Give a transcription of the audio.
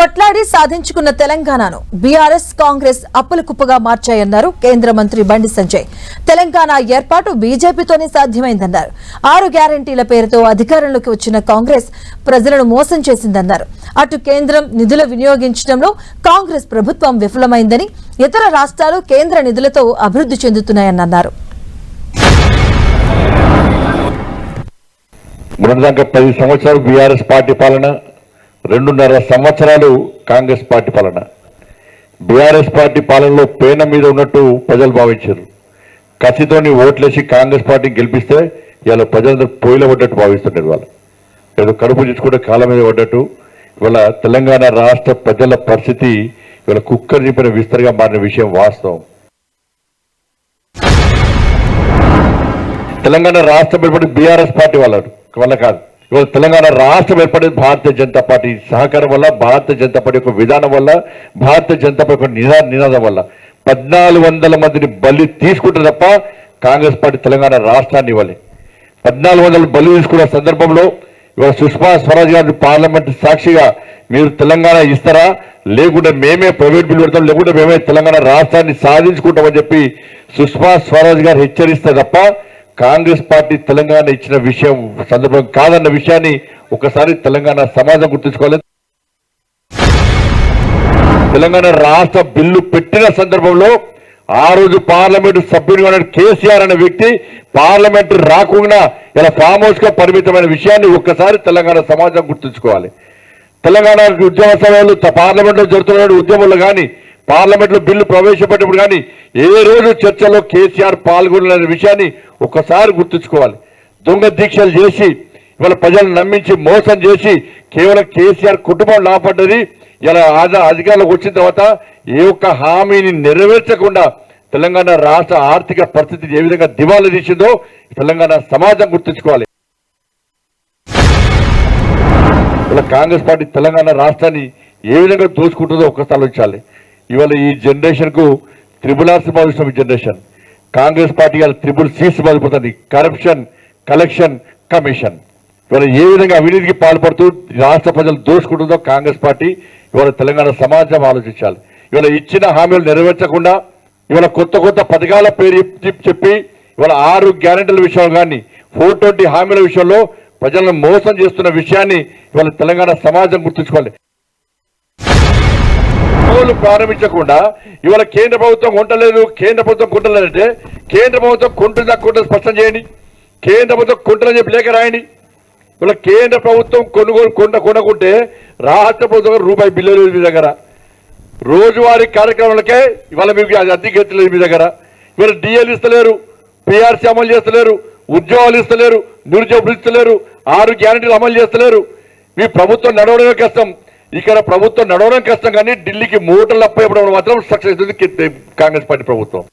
కొట్లాడి సాధించుకున్న తెలంగాణను బీఆర్ఎస్ కాంగ్రెస్ అప్పుల కుప్పగా మార్చాయన్నారు కేంద్ర మంత్రి బండి సంజయ్. తెలంగాణ ఏర్పాటు బీజేపీతోనే సాధ్యమైందన్నారు. 6 గ్యారంటీల పేరుతో అధికారంలోకి వచ్చిన కాంగ్రెస్ ప్రజలను మోసం చేసిందన్నారు. అటు కేంద్రం నిధులు వినియోగించడంలో కాంగ్రెస్ ప్రభుత్వం విఫలమైందని, ఇతర రాష్ట్రాలు కేంద్ర నిధులతో అభివృద్ధి చెందుతున్నాయన్నారు. 10 సంవత్సరాలు బీఆర్ఎస్ పార్టీ పాలన, 2.5 సంవత్సరాలు కాంగ్రెస్ పార్టీ పాలన. బీఆర్ఎస్ పార్టీ పాలనలో పేన మీద ఉన్నట్టు ప్రజలు భావించారు. కసితోని ఓట్లేసి కాంగ్రెస్ పార్టీని గెలిపిస్తే ఇవాళ ప్రజలందరూ పొయ్యిలో పడ్డట్టు భావిస్తుంటారు. వాళ్ళు ఏదో కడుపు తీసుకుంటే కాళ్ళ మీద పడ్డట్టు. ఇవాళ తెలంగాణ రాష్ట్ర ప్రజల పరిస్థితి ఇవాళ కుక్కర్ చెప్పిన విస్తరిగా మారిన విషయం వాస్తవం. తెలంగాణ రాష్ట్రం ఏర్పడి బీఆర్ఎస్ పార్టీ వల్ల కాదు. ఇవాళ తెలంగాణ రాష్ట్రం ఏర్పడేది భారతీయ జనతా పార్టీ సహకారం వల్ల, భారతీయ జనతా పార్టీ యొక్క విధానం వల్ల, భారతీయ జనతా పార్టీ యొక్క నినాదం వల్ల. 1400 మందిని బలి తీసుకుంటే తప్ప కాంగ్రెస్ పార్టీ తెలంగాణ రాష్ట్రాన్ని ఇవ్వాలి. 1400 బలి తీసుకున్న సందర్భంలో ఇవాళ సుష్మా స్వరాజ్ గారి పార్లమెంట్ సాక్షిగా మీరు తెలంగాణ ఇస్తారా, లేకుంటే మేమే ప్రైవేట్ బిల్లు పెడతాం, లేకుంటే మేమే తెలంగాణ రాష్ట్రాన్ని సాధించుకుంటామని చెప్పి సుష్మా స్వరాజ్ గారు హెచ్చరిస్తే తప్ప కాంగ్రెస్ పార్టీ తెలంగాణ ఇచ్చిన విషయం సందర్భం కాదన్న విషయాన్ని ఒకసారి తెలంగాణ సమాజం గుర్తుంచుకోవాలి. తెలంగాణ రాష్ట్ర బిల్లు పెట్టిన సందర్భంలో ఆ రోజు పార్లమెంటు సభ్యుడిగా ఉన్న కేసీఆర్ అనే వ్యక్తి పార్లమెంటు రాకుండా ఇలా ఫామ్ హౌస్ గా పరిమితమైన విషయాన్ని ఒక్కసారి తెలంగాణ సమాజం గుర్తుంచుకోవాలి. తెలంగాణ ఉద్యమ సమయంలో పార్లమెంట్ లో జరుగుతున్న ఉద్యమంలో కానీ, పార్లమెంట్ లో బిల్లు ప్రవేశపెట్టినప్పుడు కానీ ఏ రోజు చర్చలో కేసీఆర్ పాల్గొనలేని విషయాన్ని ఒక్కసారి గుర్తుంచుకోవాలి. దొంగ దీక్షలు చేసి ఇవాళ ప్రజలను నమ్మించి మోసం చేసి కేవలం కేసీఆర్ కుటుంబం లాభపడ్డది. ఇలా అధికారంలోకి వచ్చిన తర్వాత ఏ ఒక్క హామీని నెరవేర్చకుండా తెలంగాణ రాష్ట్ర ఆర్థిక పరిస్థితి ఏ విధంగా దివాలా తీసిందో తెలంగాణ సమాజం గుర్తుంచుకోవాలి. ఇలా కాంగ్రెస్ పార్టీ తెలంగాణ రాష్ట్రాన్ని ఏ విధంగా దోచుకుంటుందో ఒక్కసారి ఆలోచించాలి. ఇవాళ ఈ జనరేషన్ కు RRRs భావిస్తున్న జనరేషన్, కాంగ్రెస్ పార్టీ ఇవాళ CCCs బాధపడుతుంది. Corruption, collection, commission. ఇవాళ ఏ విధంగా అవినీతికి పాల్పడుతూ రాష్ట్ర ప్రజలు దోచుకుంటుందో కాంగ్రెస్ పార్టీ ఇవాళ తెలంగాణ సమాజం ఆలోచించాలి. ఇవాళ ఇచ్చిన హామీలు నెరవేర్చకుండా ఇవాళ కొత్త పథకాల పేరు చెప్పి ఇవాళ 6 గ్యారెంటీల విషయం కానీ 420 హామీల విషయంలో ప్రజలను మోసం చేస్తున్న విషయాన్ని ఇవాళ తెలంగాణ సమాజం గుర్తుంచుకోవాలి. ప్రారంభించకుండా ఇవాళ కేంద్ర ప్రభుత్వం కొంటలేదు, కేంద్ర ప్రభుత్వం కొంటలేదంటే కేంద్ర ప్రభుత్వం కొంటుందా స్పష్టం చేయండి. కేంద్ర ప్రభుత్వం కొంటలని చెప్పి లేఖ రాయండి. ఇవాళ కేంద్ర ప్రభుత్వం కొనుక్కుంటే రాష్ట్ర ప్రభుత్వం రూపాయి బిల్లు లేదు మీ దగ్గర. రోజువారీ కార్యక్రమాలకే ఇవాళ మీకు అద్దెకెత్తలేదు మీ దగ్గర. ఇవాళ డిఎల్ ఇస్తలేరు, పిఆర్సీ అమలు చేస్తలేరు, ఉద్యోగాలు ఇస్తలేరు, నిరుద్యోగులు ఇస్తలేరు, 6 గ్యారెంటీలు అమలు చేస్తలేరు. మీ ప్రభుత్వం నడవడమే కష్టం. ఇక్కడ ప్రభుత్వం నడవడం కష్టం, కానీ ఢిల్లీకి మూటలు అప్పయ్యడం మాత్రం సక్సెస్ అవుతుంది కాంగ్రెస్ పార్టీ ప్రభుత్వం.